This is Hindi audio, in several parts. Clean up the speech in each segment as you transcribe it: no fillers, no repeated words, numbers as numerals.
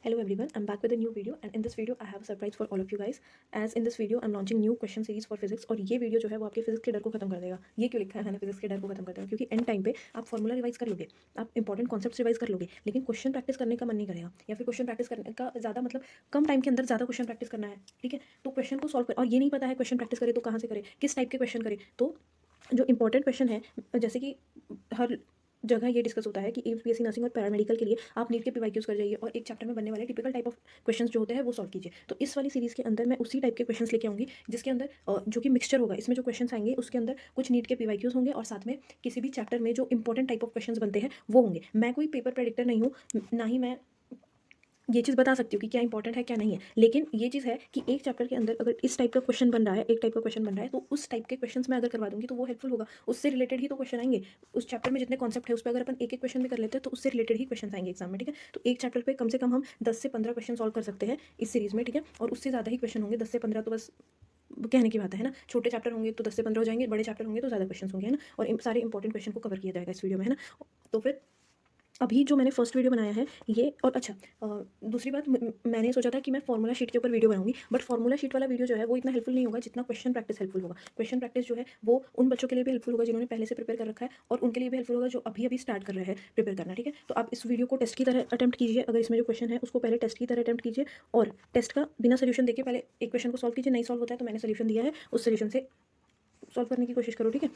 Hello everyone, I'm back with a new video and in this video I have a surprise for all of you guys. As in this video I'm launching new question series for physics और ये वीडियो जो है वो आपके फिजिक्स के डर को खत्म कर देगा। ये क्यों लिखा है मैंने फिजिक्स के डर को खत्म कर देगा, क्योंकि एंड टाइम पे आप फॉर्मूला रिवाइज कर लोगे, आप इंपॉर्टेंट कॉन्सेप्ट्स रिवाइज कर लोगे, लेकिन क्वेश्चन प्रैक्टिस करने का मन नहीं करेगा, या फिर क्वेश्चन प्रैक्टिस करने का ज़्यादा मतलब कम टाइम के अंदर ज़्यादा क्वेश्चन प्रैक्टिस करना है। ठीक है, तो क्वेश्चन को सॉल्व कर और ये नहीं पता है क्वेश्चन प्रैक्टिस करे तो कहाँ से करे, किस टाइप के क्वेश्चन करे। तो जो इंपॉर्टेंट क्वेश्चन है, जैसे कि हर जगह ये डिस्कस होता है कि यूपीएससी नर्सिंग और पैरामेडिकल के लिए आप नीट के पीवाईक्यूज कर जाइए और एक चैप्टर में बनने वाले टिपिकल टाइप ऑफ क्वेश्चंस जो होते हैं वो सॉल्व कीजिए। तो इस वाली सीरीज़ के अंदर मैं उसी टाइप के क्वेश्चंस लेके आऊँगी, जिसके अंदर जो कि मिक्सचर होगा। इसमें जो क्वेश्चंस आएंगे उसके अंदर कुछ नीट के पीवाईक्यूज होंगे और साथ में किसी भी चैप्टर में जो इंपॉर्टेंट टाइप ऑफ क्वेश्चंस बनते हैं वो होंगे। मैं कोई पेपर प्रेडिक्टर नहीं हूँ, ना ही मैं ये चीज़ बता सकती हूँ कि क्या इंपॉर्टेंट है क्या नहीं है, लेकिन ये चीज़ है कि एक चैप्टर के अंदर अगर इस टाइप का क्वेश्चन बन रहा है, एक टाइप का क्वेश्चन बन रहा है, तो उस टाइप के क्वेश्चंस मैं अगर करवा दूंगी तो वो हेल्पफुल होगा। उससे रिलेटेड ही तो क्वेश्चन आएंगे। उस चैप्टर में जितने कॉन्सेप्ट है उस पर अगर अपन एक एक क्वेश्चन भी कर लेते हैं तो उससे रिलेटेड ही क्वेश्चन आएंगे एग्जाम में। ठीक है, तो एक चैप्टर पर कम से कम हम 10 से 15 क्वेश्चन सॉल्व कर सकते हैं इस सीरीज़ में। ठीक है, और उससे ज़्यादा ही क्वेश्चन होंगे, 10 से 15 तो बस कहने की बात है ना। छोटे चैप्टर होंगे तो 10 से 15 हो जाएंगे, बड़े चैप्टर होंगे तो ज़्यादा क्वेश्चन होंगे, है ना। और सारे इंपॉर्टेंट क्वेश्चन को कवर किया जाएगा इस वीडियो में, है ना। तो फिर अभी जो मैंने फर्स्ट वीडियो बनाया है ये, और अच्छा दूसरी बात, मैंने सोचा था कि मैं फॉर्मूला शीट के ऊपर वीडियो बनाऊंगी, बट फॉर्मूला शीट वाला वीडियो जो है वो इतना हेल्पफुल नहीं होगा जितना क्वेश्चन प्रैक्टिस हेल्पफुल होगा। क्वेश्चन प्रैक्टिस जो है वो उन बच्चों के लिए भी हेल्पफुल होगा जिन्होंने पहले से प्रिपेयर कर रखा है, और उनके लिए भी हेल्पफुल होगा जो अभी अभी स्टार्ट कर रहे हैं प्रिपेयर करना। ठीक है, तो आप इस वीडियो को टेस्ट की तरह अटैम्प्ट कीजिए। अगर इसमें जो क्वेश्चन है उसको पहले टेस्ट की तरह अटैम्प्ट कीजिए, और टेस्ट का बिना सोल्यूशन देखिए, पहले एक क्वेश्चन को सॉल्व कीजिए। नहीं सॉल्व होता है तो मैंने सोल्यूशन दिया है, उस सोल्यूशन से सॉल्व करने की कोशिश करो। ठीक है,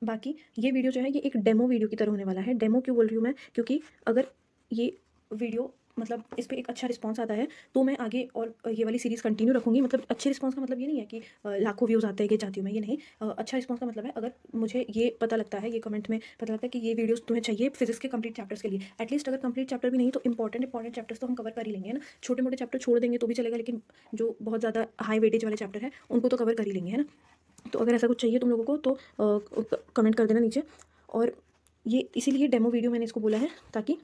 बाकी ये वीडियो जो है ये एक डेमो वीडियो की तरह होने वाला है। डेमो क्यों बोल रही हूँ मैं, क्योंकि अगर ये वीडियो मतलब इस पर एक अच्छा रिस्पांस आता है तो मैं आगे और ये वाली सीरीज़ कंटिन्यू रखूँगी। मतलब अच्छे रिस्पांस का मतलब ये नहीं है कि लाखों व्यूज़ आते हैं कि चाहती हूँ मैं, ये नहीं। अच्छा रिस्पांस का मतलब है अगर मुझे ये पता लगता है, ये कमेंट में पता लगता है कि ये वीडियोस तुम्हें चाहिए फिजिक्स के कंप्लीट चैप्टर्स के लिए, एटलीस्ट अगर कंप्लीट चैप्टर भी नहीं तो इंपॉर्टेंट चैप्टर्स तो हम कवर कर ही लेंगे, है ना। छोटे मोटे चैप्टर छोड़ देंगे तो भी चलेगा, लेकिन जो बहुत ज़्यादा हाई वेटेज वाले चैप्टर है उनको तो कवर कर ही लेंगे, है ना। तो अगर ऐसा कुछ चाहिए तुम लोगों को तो कमेंट कर देना नीचे। और ये इसीलिए डेमो वीडियो मैंने इसको बोला है, ताकि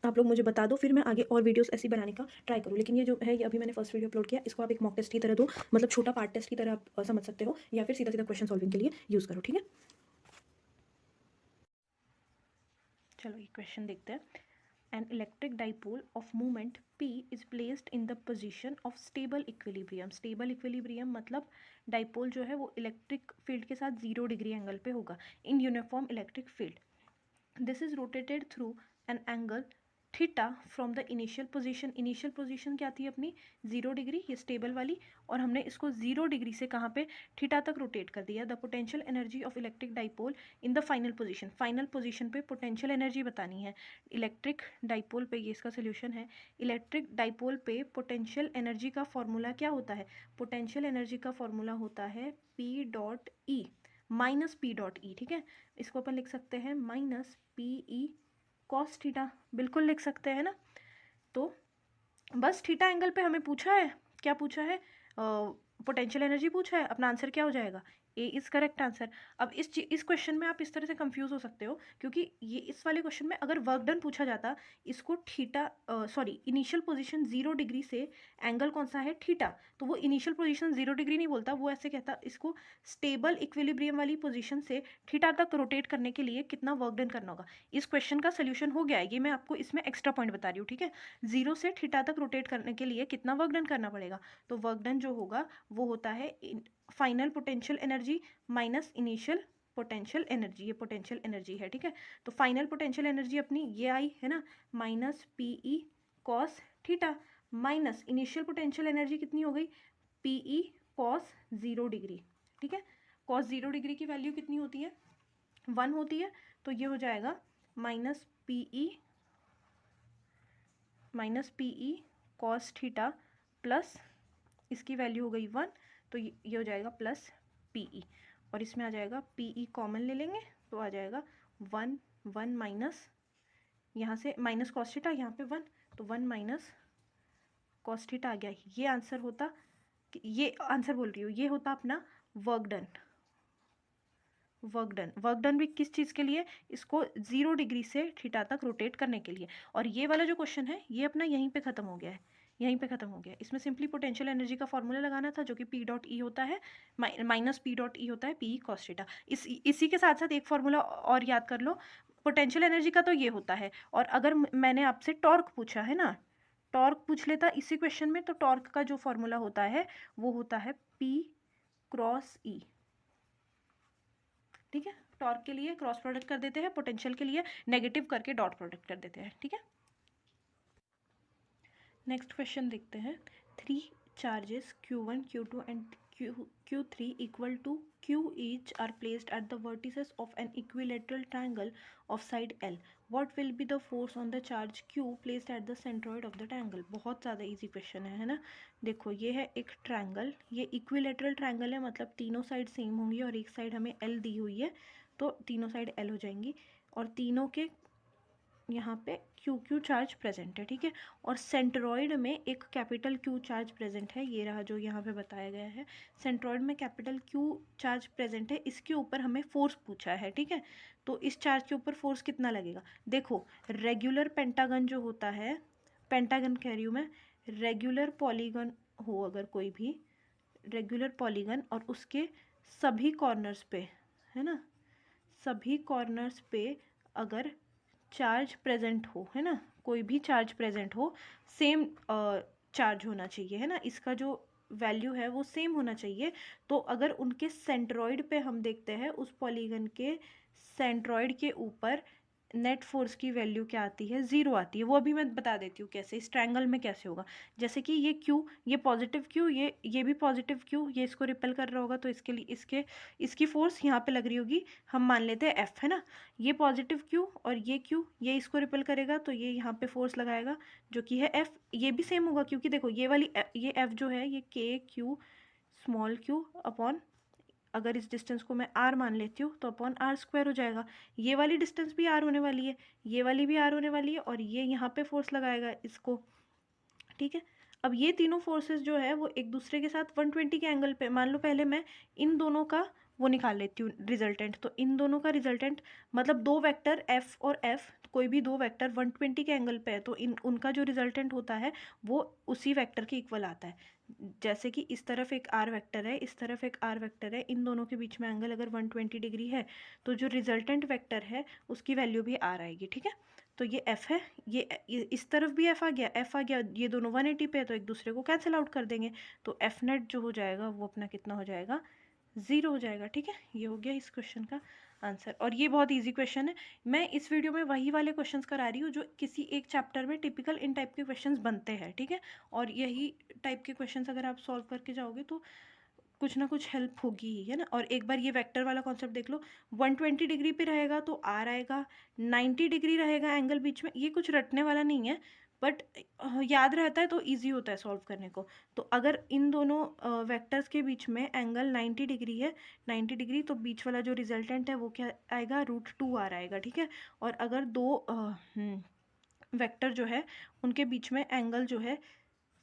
आप लोग मुझे बता दो, फिर मैं आगे और वीडियोस ऐसी बनाने का ट्राई करूँ। लेकिन ये जो है ये अभी मैंने फर्स्ट वीडियो अपलोड किया, इसको आप एक मॉक टेस्ट की तरह दो, मतलब छोटा पार्ट टेस्ट की तरह आप समझ सकते हो, या फिर सीधा सीधा क्वेश्चन सॉल्विंग के लिए यूज़ करो। ठीक है, चलो ये क्वेश्चन देखते हैं। An electric dipole of moment P is placed in the position of stable equilibrium. Stable equilibrium मतलब डाइपोल जो है वो इलेक्ट्रिक फील्ड के साथ 0 डिग्री एंगल पे होगा in uniform electric field. This is rotated through an angle theta from the initial position. Initial position क्या थी अपनी 0 डिग्री, ये स्टेबल वाली, और हमने इसको 0 डिग्री से कहाँ पे थीटा तक रोटेट कर दिया। The potential energy of electric dipole in the final position. Final position पे पोटेंशियल एनर्जी बतानी है इलेक्ट्रिक डाइपोल पे। ये इसका सोल्यूशन है। इलेक्ट्रिक डाइपोल पे पोटेंशियल एनर्जी का फॉर्मूला क्या होता है? पोटेंशियल एनर्जी का फॉर्मूला होता है P dot E minus P dot E. ठीक है, इसको अपन लिख सकते हैं minus P E cos theta, बिल्कुल लिख सकते हैं ना। तो बस थीटा एंगल पे हमें पूछा है, क्या पूछा है? पोटेंशियल एनर्जी पूछा है। अपना आंसर क्या हो जाएगा? A is correct answer. अब इस क्वेश्चन में आप इस तरह से कंफ्यूज हो सकते हो, क्योंकि ये इस वाले क्वेश्चन में अगर वर्क डन पूछा जाता, इसको theta sorry initial position 0 degree से एंगल कौन सा है? थीटा, तो वो इनिशियल पोजीशन 0 डिग्री नहीं बोलता, वो ऐसे कहता इसको स्टेबल इक्विलिब्रियम वाली पोजीशन से थीटा तक रोटेट करने के लिए कितना वर्क डन करना होगा। इस क्वेश्चन का सोल्यूशन हो गया है, ये मैं आपको इसमें एक्स्ट्रा पॉइंट बता रही हूँ। ठीक है, 0 से थीटा तक रोटेट करने के लिए कितना वर्क डन करना पड़ेगा? तो वर्क डन जो होगा वो होता है final potential energy minus initial potential energy. ये पोटेंशियल एनर्जी है। ठीक है, तो फाइनल पोटेंशियल एनर्जी अपनी ये आई है ना, minus P E cos theta, minus initial potential energy कितनी हो गई? P E cos 0 degree. ठीक है, कॉस 0 डिग्री की वैल्यू कितनी होती है? 1 होती है, तो ये हो जाएगा minus P E cos theta plus इसकी वैल्यू हो गई 1, तो ये हो जाएगा प्लस पी ई, और इसमें आ जाएगा पी ई कॉमन ले लेंगे तो आ जाएगा 1 माइनस, यहाँ से माइनस कॉस थीटा, यहाँ पे 1, तो 1 माइनस कॉस थीटा आ गया। ये आंसर होता, ये आंसर बोल रही हूँ, ये होता अपना वर्क डन। वर्क डन भी किस चीज़ के लिए? इसको 0 डिग्री से थीटा तक रोटेट करने के लिए। और ये वाला जो क्वेश्चन है ये अपना यहीं पे ख़त्म हो गया है, यहीं पे ख़त्म हो गया। इसमें सिंपली पोटेंशियल एनर्जी का फॉर्मूला लगाना था, जो कि पी डॉट ई होता है माइनस पी डॉट ई होता है पी कॉस थीटा। इसी के साथ साथ एक फॉर्मूला और याद कर लो। पोटेंशियल एनर्जी का तो ये होता है, और अगर मैंने आपसे टॉर्क पूछा है ना, टॉर्क पूछ लेता इसी क्वेश्चन में, तो टॉर्क का जो फॉर्मूला होता है वो होता है P क्रॉस E। ठीक है, टॉर्क के लिए क्रॉस प्रोडक्ट कर देते हैं, पोटेंशियल के लिए नेगेटिव करके डॉट प्रोडक्ट कर देते हैं। ठीक है, नेक्स्ट क्वेश्चन देखते हैं। 3 charges Q1, Q2 and Q3 equal to Q each are placed at the vertices of an equilateral triangle of side L. What will be the force on the charge Q placed at the centroid of the triangle? बहुत ज़्यादा इजी क्वेश्चन है ना। देखो ये है एक ट्रायंगल, ये इक्विलेटरल ट्रायंगल है, मतलब तीनों साइड सेम होंगी और एक साइड हमें L दी हुई है, तो तीनों साइड L हो जाएंगी और तीनों के यहाँ पे क्यू क्यू चार्ज प्रेजेंट है। ठीक है, और सेंट्रॉइड में एक कैपिटल क्यू चार्ज प्रेजेंट है, ये रहा जो यहाँ पे बताया गया है। सेंट्रॉइड में कैपिटल क्यू चार्ज प्रेजेंट है, इसके ऊपर हमें फोर्स पूछा है। ठीक है, तो इस चार्ज के ऊपर फोर्स कितना लगेगा? देखो रेगुलर पेंटागन जो होता है, पेंटागन कह रही हूँ मैं, रेगुलर पॉलीगन हो अगर कोई भी रेगुलर पॉलीगन और उसके सभी कॉर्नर्स पे, है ना, सभी कॉर्नर्स पे अगर चार्ज प्रेजेंट हो, है ना, कोई भी चार्ज प्रेजेंट हो, सेम चार्ज होना चाहिए, है ना, इसका जो वैल्यू है वो सेम होना चाहिए। तो अगर उनके सेंट्रॉइड पे हम देखते हैं, उस पॉलीगन के सेंट्रॉइड के ऊपर नेट फोर्स की वैल्यू क्या आती है? 0 आती है। वो अभी मैं बता देती हूँ कैसे, इस ट्रायंगल में कैसे होगा। जैसे कि ये Q, ये पॉजिटिव Q, ये भी पॉजिटिव Q, ये इसको रिपेल कर रहा होगा, तो इसके लिए इसकी फोर्स यहाँ पे लग रही होगी, हम मान लेते हैं F, है ना। ये पॉजिटिव Q और ये Q, ये इसको रिपेल करेगा, तो ये यहाँ पे फोर्स लगाएगा जो कि है F। ये भी सेम होगा क्योंकि देखो ये F जो है ये KQ स्मॉल q अपॉन, अगर इस डिस्टेंस को मैं r मान लेती हूँ तो अपॉन r² हो जाएगा। ये वाली डिस्टेंस भी r होने वाली है, ये वाली भी r होने वाली है, और ये यहाँ पे फोर्स लगाएगा इसको। ठीक है, अब ये तीनों फोर्सेस जो है वो एक दूसरे के साथ 120 के एंगल पे, मान लो पहले मैं इन दोनों का वो निकाल लेती हूँ रिजल्टेंट, तो इन दोनों का रिजल्टेंट मतलब दो वेक्टर f और f, कोई भी दो वेक्टर 120 के एंगल पे है, तो इन उनका जो रिजल्टेंट होता है वो उसी वेक्टर के इक्वल आता है। जैसे कि इस तरफ एक r वेक्टर है, इस तरफ एक r वेक्टर है, इन दोनों के बीच में एंगल अगर 120 डिग्री है, तो जो रिजल्टेंट वेक्टर है उसकी वैल्यू भी r आएगी। ठीक है, तो ये f है, ये इस तरफ भी f आ गया, ये दोनों 180 पे है, तो एक दूसरे को कैंसिल आउट कर देंगे, तो f नेट जो हो जाएगा वो अपना कितना हो जाएगा? 0 हो जाएगा। ठीक है, ये हो गया इस क्वेश्चन का आंसर, और ये बहुत इजी क्वेश्चन है। मैं इस वीडियो में वही वाले क्वेश्चंस करा रही हूँ जो किसी एक चैप्टर में टिपिकल इन टाइप के क्वेश्चंस बनते हैं। ठीक है, और यही टाइप के क्वेश्चंस अगर आप सॉल्व करके जाओगे तो कुछ ना कुछ हेल्प होगी ही, है ना। और एक बार ये वेक्टर वाला कॉन्सेप्ट देख लो, 120 डिग्री पे रहेगा तो r आएगा, 90 डिग्री रहेगा एंगल बीच में, ये कुछ रटने वाला नहीं है, बट याद रहता है तो इजी होता है सॉल्व करने को। तो अगर इन दोनों वेक्टर्स के बीच में एंगल 90 डिग्री है, 90 डिग्री, तो बीच वाला जो रिजल्टेंट है वो क्या आएगा? √2r आएगा। ठीक है, और अगर दो वेक्टर जो है उनके बीच में एंगल जो है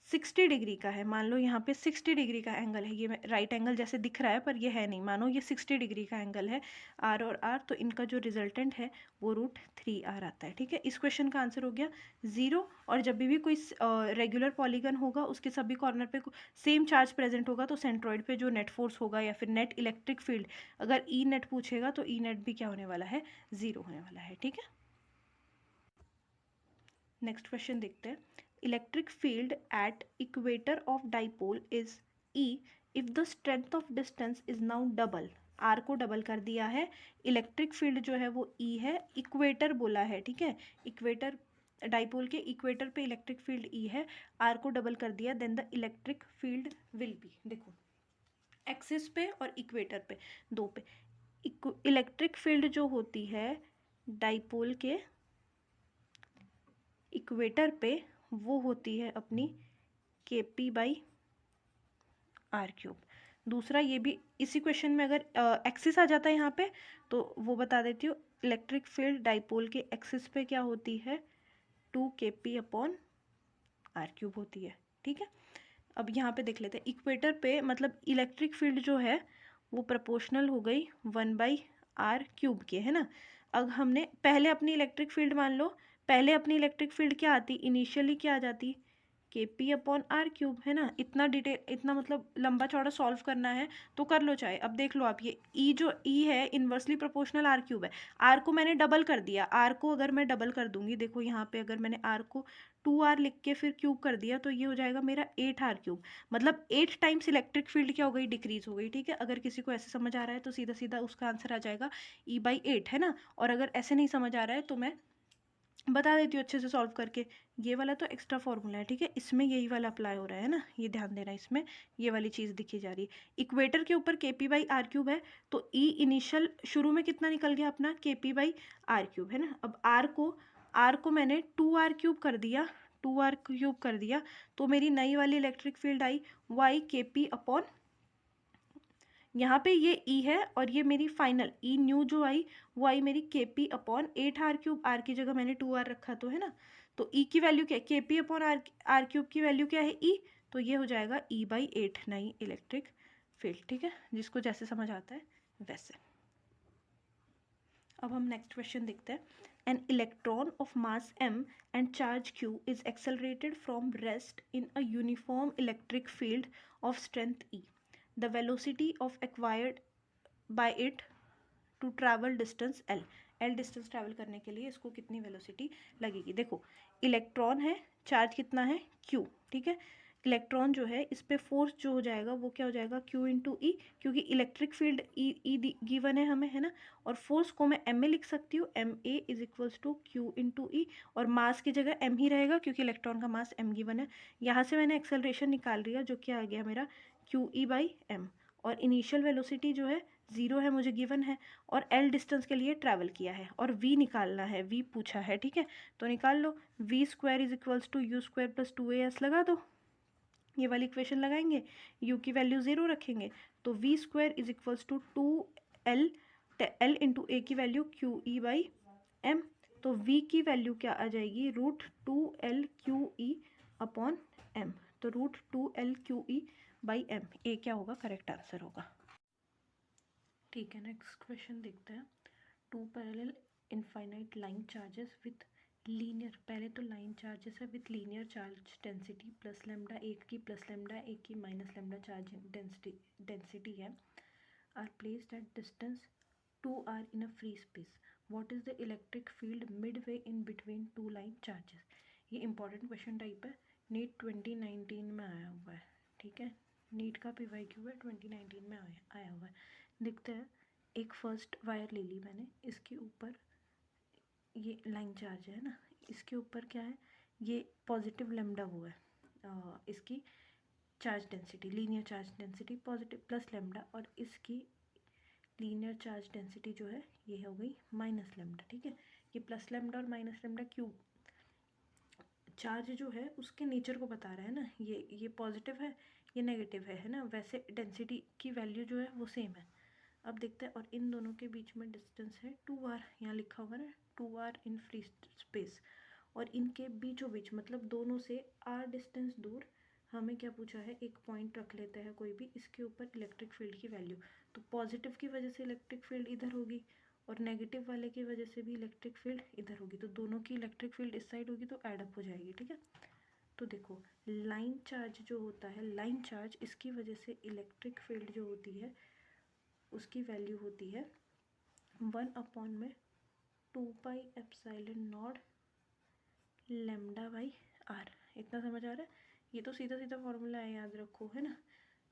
60 डिग्री का है, मान लो यहाँ पे 60 डिग्री का एंगल है, ये राइट एंगल जैसे दिख रहा है पर ये है नहीं, मानो ये 60 डिग्री का एंगल है r और r, तो इनका जो रिजल्टेंट है वो √3r आता है। ठीक है, इस क्वेश्चन का आंसर हो गया 0। और जब भी कोई रेगुलर पॉलीगन होगा उसके सभी कॉर्नर पे सेम चार्ज प्रेजेंट होगा, तो सेंट्रॉइड पे जो नेट फोर्स होगा या फिर नेट इलेक्ट्रिक फील्ड, अगर ई नेट पूछेगा तो ई नेट भी क्या होने वाला है? 0 होने वाला है। ठीक है, नेक्स्ट क्वेश्चन देखते हैं। Electric field at equator of dipole is E if the strength of distance is now double. R को डबल कर दिया है, इलेक्ट्रिक फील्ड जो है वो E है, इक्वेटर बोला है। ठीक है, इक्वेटर, डाइपोल के इक्वेटर पे इलेक्ट्रिक फील्ड E है, R को डबल कर दिया, then the electric field will be, देखो एक्सिस पे और इक्वेटर पे, दो पे, इलेक्ट्रिक फील्ड जो होती है डाइपोल के इक्वेटर पे वो होती है अपनी Kp/r³। दूसरा ये भी इसी क्वेश्चन में अगर एक्सिस आ जाता है यहाँ पे तो वो बता देती हूँ, इलेक्ट्रिक फील्ड डाइपोल के एक्सिस पे क्या होती है? 2Kp/r³ होती है। ठीक है, अब यहाँ पे देख लेते हैं, इक्वेटर पे मतलब इलेक्ट्रिक फील्ड जो है वो प्रोपोर्शनल हो गई 1/r³ के, है ना। अब हमने पहले अपनी इलेक्ट्रिक फील्ड मान लो, पहले अपनी इलेक्ट्रिक फील्ड क्या आती? इनिशियली क्या आ जाती? के पी अपॉन आर क्यूब, है ना। इतना डिटेल, इतना मतलब लंबा चौड़ा सॉल्व करना है तो कर लो चाहे। अब देख लो आप, ये ई जो ई है इन्वर्सली प्रोपोर्शनल आर क्यूब है। आर को मैंने डबल कर दिया, आर को अगर मैं डबल कर दूंगी, देखो यहाँ पे अगर मैंने आर को 2r लिख के फिर क्यूब कर दिया तो ये हो जाएगा मेरा 8r क्यूब। मतलब 8 टाइम्स इलेक्ट्रिक फील्ड क्या हो गई, डिक्रीज हो गई, ठीक है। अगर किसी को ऐसे समझ आ रहा है तो सीधा सीधा उसका आंसर आ जाएगा E/8, है ना। और अगर ऐसे नहीं समझ आ रहा है तो मैं बता देती हूँ अच्छे से सॉल्व करके। ये वाला तो एक्स्ट्रा फॉर्मूला है, ठीक है, इसमें यही वाला अप्लाई हो रहा है ना, ये ध्यान देना, इसमें ये वाली चीज़ दिखी जा रही है। इक्वेटर के ऊपर KP/R क्यूब है तो ई इनिशियल शुरू में कितना निकल गया अपना, KP/R क्यूब, है ना। अब आर को मैंने 2r क्यूब कर दिया, 2r क्यूब कर दिया तो मेरी नई वाली electric field I YKP upon, यहाँ पे ये ई है और ये मेरी फाइनल ई न्यू जो आई वो आई मेरी KP upon 8r cube, are की जगह मैंने 2r रखा तो, है ना। तो ई की वैल्यू क्या है, KP अपॉन आर क्यूब की वैल्यू क्या है ई, तो ये हो जाएगा E/8 नई इलेक्ट्रिक फील्ड, ठीक है। जिसको जैसे समझ आता है वैसे। अब हम नेक्स्ट क्वेश्चन देखते हैं। An electron of mass m and charge q is accelerated from rest in a uniform electric field of strength E. The velocity of acquired by it to travel distance L. L distance travel करने के लिए इसको कितनी वेलोसिटी लगेगी। देखो इलेक्ट्रॉन है, चार्ज कितना है Q, ठीक है। इलेक्ट्रॉन जो है इस पे फोर्स जो हो जाएगा वो क्या हो जाएगा Q इंटू ई, क्योंकि इलेक्ट्रिक फील्ड ई गिवन है हमें, है ना। और फोर्स को मैं एम में लिख सकती हूँ, M A is equals to Q into E, और मास की जगह एम ही रहेगा क्योंकि इलेक्ट्रॉन का मास एम गिवन है। यहाँ से मैंने एक्सेलरेशन निकाल लिया जो कि आ गया मेरा QE/m, और इनिशियल वेलोसिटी जो है 0 है मुझे गिवन है, और L डिस्टेंस के लिए ट्रैवल किया है, और V निकालना है, V पूछा है, ठीक है। तो निकाल लो, V² is equals to U² plus 2AS लगा दो, ये वाली इक्वेशन लगाएंगे, U की वैल्यू 0 रखेंगे तो V² is equals to 2L, L into A की वैल्यू QE/m, तो V की वैल्यू क्या आ जाएगी, √2LQE अपॉन m, तो √2LQE/m, ए क्या होगा, करेक्ट आंसर होगा। ठीक है, नेक्स्ट क्वेश्चन देखते हैं। 2 parallel infinite line charges with linear, पहले तो लाइन चार्जेस है with linear charge density plus lambda, एक की प्लस लेमडा, एक की माइनस लेमडा चार्ज डेंसिटी है, are placed at distance 2r in a free space. What is the electric field midway in between two line charges? ये इंपॉर्टेंट क्वेश्चन टाइप है, नीट 2019 में आया हुआ है, ठीक है। नीट का PYQ है, 2019 में आया हुआ है। देखते हैं, एक फर्स्ट वायर ले ली मैंने, इसके ऊपर ये लाइन चार्ज है ना, इसके ऊपर क्या है, ये पॉजिटिव लेमडा वो है, इसकी charge density, linear charge density positive plus lambda, और इसकी लीनियर चार्ज डेंसिटी जो है ये हो गई माइनस लेमडा, ठीक है। ये प्लस लेमडा और माइनस लेमडा क्यूब चार्ज जो है उसके नेचर को बता रहा है ना, ये पॉजिटिव है, ये नेगेटिव है ना। वैसे डेंसिटी की वैल्यू जो है वो सेम है। अब देखते हैं, और इन दोनों के बीच में डिस्टेंस है 2r, यहाँ लिखा होगा ना 2r इन फ्री स्पेस, और इनके बीचों बीच मतलब दोनों से r डिस्टेंस दूर हमें क्या पूछा है, एक पॉइंट रख लेते हैं कोई भी, इसके ऊपर इलेक्ट्रिक फील्ड की वैल्यू। तो पॉजिटिव की वजह से इलेक्ट्रिक फील्ड इधर होगी और नेगेटिव वाले की वजह से भी इलेक्ट्रिक फील्ड इधर होगी, तो दोनों की इलेक्ट्रिक फील्ड इस साइड होगी तो एड अप हो जाएगी, ठीक है। तो देखो लाइन चार्ज जो होता है, लाइन चार्ज, इसकी वजह से इलेक्ट्रिक फील्ड जो होती है उसकी वैल्यू होती है 1/2πε0 λ/r। इतना समझ आ रहा है, ये तो सीधा सीधा फॉर्मूला है, याद रखो, है ना।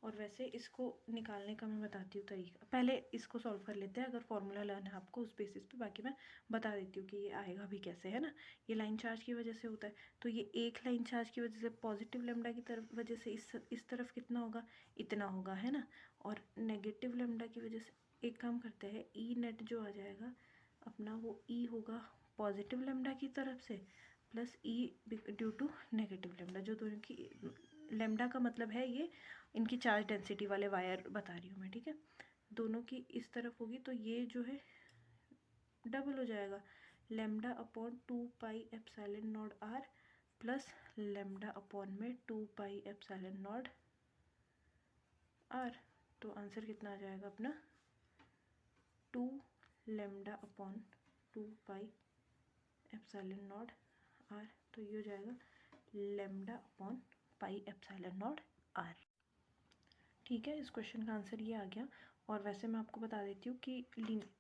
और वैसे इसको निकालने का मैं बताती हूँ तरीका, पहले इसको सॉल्व कर लेते हैं। अगर फॉर्मूला लर्न है आपको उस बेसिस पे, बाकी मैं बता देती हूँ कि ये आएगा भी कैसे, है ना। ये लाइन चार्ज की वजह से होता है, तो ये एक लाइन चार्ज की वजह से पॉजिटिव लेमडा की तरफ वजह से इस तरफ कितना होगा, इतना होगा, है ना। और नेगेटिव लेमडा की वजह से एक काम करते हैं, ई नेट जो आ जाएगा अपना वो ई होगा पॉजिटिव लेमडा की तरफ से plus E due to negative lambda, जो दोनों की लेमडा का मतलब है ये इनकी चार्ज डेंसिटी वाले वायर बता रही हूँ मैं, ठीक है। दोनों की इस तरफ होगी तो ये जो है डबल हो जाएगा, lambda upon 2πε0r plus lambda upon में 2πε0r। तो आंसर कितना आ जाएगा अपना 2 लेमडा अपॉन 2πε0r, तो ये हो जाएगा lambda upon pi epsilon not r. ठीक है, इस क्वेश्चन का आंसर ये आ गया। और वैसे मैं आपको बता देती हूँ कि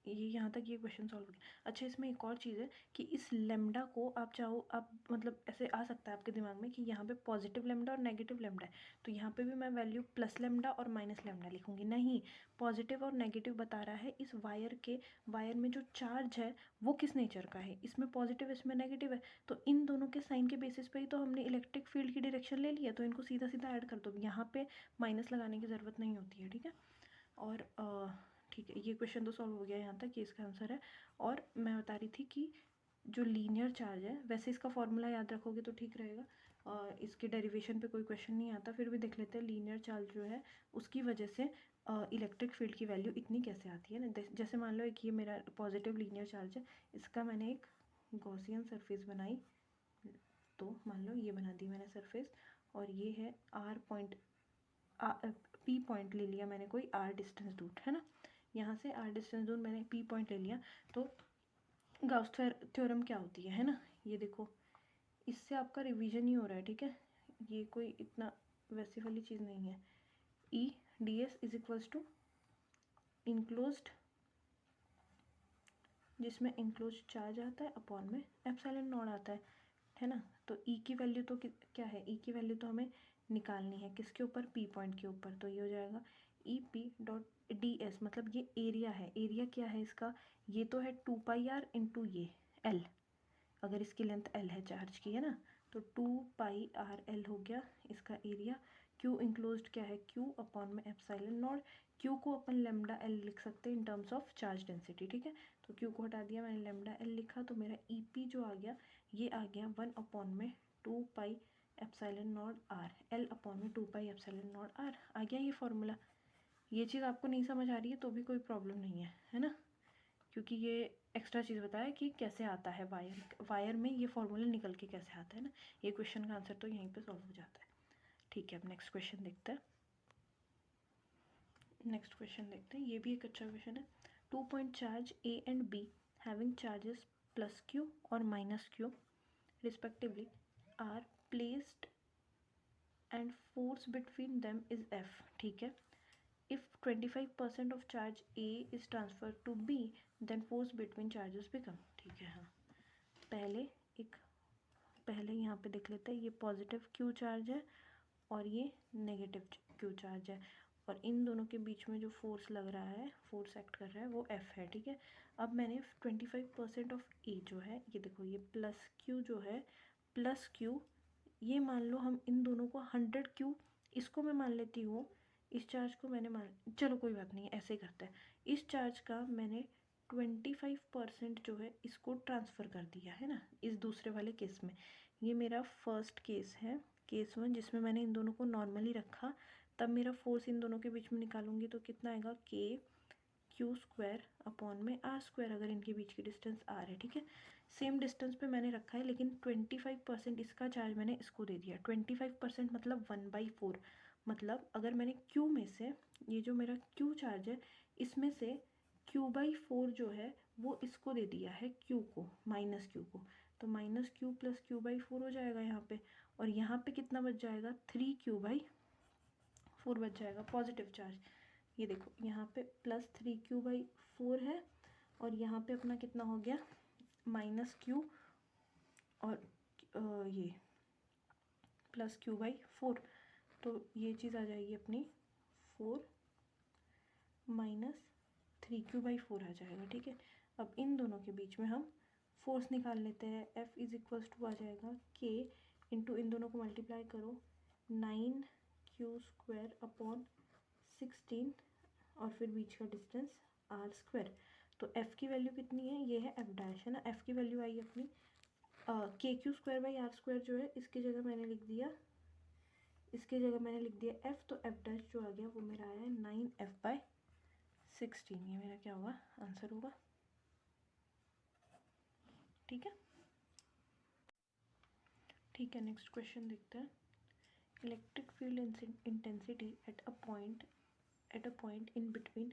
ये यहाँ तक ये क्वेश्चन सॉल्व हो गया। अच्छा, इसमें एक और चीज़ है कि इस लेमडा को आप चाहो, आप मतलब ऐसे आ सकता है आपके दिमाग में कि यहाँ पे पॉजिटिव लेमडा और नेगेटिव लेमडा है, तो यहाँ पे भी मैं वैल्यू प्लस लेमडा और माइनस लेमडा लिखूँगी। नहीं, पॉजिटिव और नेगेटिव बता रहा है इस वायर में जो चार्ज है वो किस नेचर का है, इसमें पॉजिटिव इसमें नेगेटिव है, तो इन दोनों के साइन के बेसिस पे ही तो हमने इलेक्ट्रिक फील्ड की डायरेक्शन ले लिया, तो इनको सीधा सीधा ऐड कर दो, यहाँ पे माइनस लगाने की ज़रूरत नहीं होती है। ठीक है, और ठीक है, ये क्वेश्चन तो सॉल्व हो गया यहाँ तक, ये इसका आंसर है। और मैं बता रही थी कि जो लीनियर चार्ज है, वैसे इसका फॉर्मूला याद रखोगे तो ठीक रहेगा, और इसके डेरिवेशन पे कोई क्वेश्चन नहीं आता, फिर भी देख लेते हैं लीनियर चार्ज जो है उसकी वजह से इलेक्ट्रिक फील्ड की वैल्यू इतनी कैसे आती है ना। जैसे मान लो एक ये मेरा पॉजिटिव लीनियर चार्ज है, इसका मैंने एक गॉसियन सरफेस बनाई, तो मान लो ये बना दी मैंने सरफेस, और ये है आर पॉइंट, पी पॉइंट ले लिया मैंने, कोई आर डिस्टेंस दूर है ना, यहाँ से आर डिस्टेंस दूर मैंने पी पॉइंट ले लिया। तो गाउस थ्योरम क्या होती है ना, ये देखो, इससे आपका रिवीजन ही हो रहा है। ठीक है, ये कोई इतना वैसी वाली चीज़ नहीं है। E d s is equals to enclosed, जिसमें इनक्लोज चार्ज आता है अपॉन में एप्सिलॉन नॉट आता है ना। तो ई की वैल्यू तो क्या है, ई की वैल्यू तो हमें निकालनी है किसके ऊपर, पी पॉइंट के ऊपर, तो ये हो जाएगा E P dot D S, मतलब ये एरिया है। एरिया क्या है इसका, ये तो है 2πr इंटू ये एल, अगर इसकी लेंथ एल है चार्ज की है ना, तो 2πr हो गया इसका एरिया। क्यू इंक्लोज्ड क्या है, क्यू अपॉन में एप्सिलॉन नॉट, क्यू को अपन लेमडा एल लिख सकते हैं in terms of charge density. ठीक है, तो क्यू को हटा दिया मैंने, लेमडा एल लिखा, तो मेरा ई पी जो आ गया, ये आ गया 1 अपॉन में 2π epsilon not R, L upon में 2π एप्सिलॉन नॉट आर आ गया ये फॉर्मूला। ये चीज़ आपको नहीं समझ आ रही है तो भी कोई प्रॉब्लम नहीं है ना, क्योंकि ये एक्स्ट्रा चीज़ बताया कि कैसे आता है वायर में ये फॉर्मूला निकल के कैसे आता है ना। ये क्वेश्चन का आंसर तो यहीं पे सॉल्व हो जाता है। ठीक है, अब नेक्स्ट क्वेश्चन देखते हैं। ये भी एक अच्छा क्वेश्चन है। 2 point charge A and B having charges plus Q और minus Q respectively are placed and force between them is F. ठीक है, if 25% of charge A is transferred to B, then force between charges become। ठीक है, हाँ, पहले यहाँ पे देख लेते हैं, ये पॉजिटिव Q चार्ज है और ये नेगेटिव Q चार्ज है, और इन दोनों के बीच में जो फोर्स लग रहा है, फोर्स एक्ट कर रहा है, वो F है। ठीक है, अब मैंने 25% ऑफ A जो है, ये देखो, ये प्लस Q जो है, प्लस Q, ये मान लो हम इन दोनों को 100Q, इसको मैं मान लेती हूँ, इस चार्ज को मैंने चलो कोई बात नहीं, ऐसे ही करते हैं, इस चार्ज का मैंने 25% जो है इसको ट्रांसफ़र कर दिया है ना, इस दूसरे वाले केस में। ये मेरा फर्स्ट केस है, केस 1, जिसमें मैंने इन दोनों को नॉर्मली रखा, तब मेरा फोर्स इन दोनों के बीच में निकालूंगी तो कितना आएगा, Q² अपॉन में R², अगर इनके बीच की डिस्टेंस R है। ठीक है, सेम डिस्टेंस पे मैंने रखा है, लेकिन 25% इसका चार्ज मैंने इसको दे दिया। 25% मतलब 1/4, मतलब अगर मैंने Q में से, ये जो मेरा Q चार्ज है, इसमें से Q/4 जो है वो इसको दे दिया है, Q को, माइनस Q को, तो माइनस Q प्लस Q/4 हो जाएगा यहाँ पे, और यहाँ पे कितना बच जाएगा, 3Q/4 बच जाएगा पॉजिटिव चार्ज। ये देखो, यहाँ पे प्लस 3Q/4 है, और यहाँ पे अपना कितना हो गया, माइनस Q, और ये प्लस Q/4, तो ये चीज़ आ जाएगी अपनी 4 माइनस 3Q/4 आ जाएगा। ठीक है, अब इन दोनों के बीच में हम फोर्स निकाल लेते हैं। F इज इक्वल्स टू आ जाएगा K इंटू, इन दोनों को मल्टीप्लाई करो, 9Q² अपॉन 16, और फिर बीच का डिस्टेंस R²। तो F की वैल्यू कितनी है, ये है F' है ना। F की वैल्यू आई अपनी KQ²/R² जो है, इसकी जगह मैंने लिख दिया F, तो F' जो आ गया वो मेरा आया है 9F/16, ये मेरा क्या होगा, आंसर होगा। ठीक है, नेक्स्ट क्वेश्चन देखते हैं। Electric field intensity at a point in between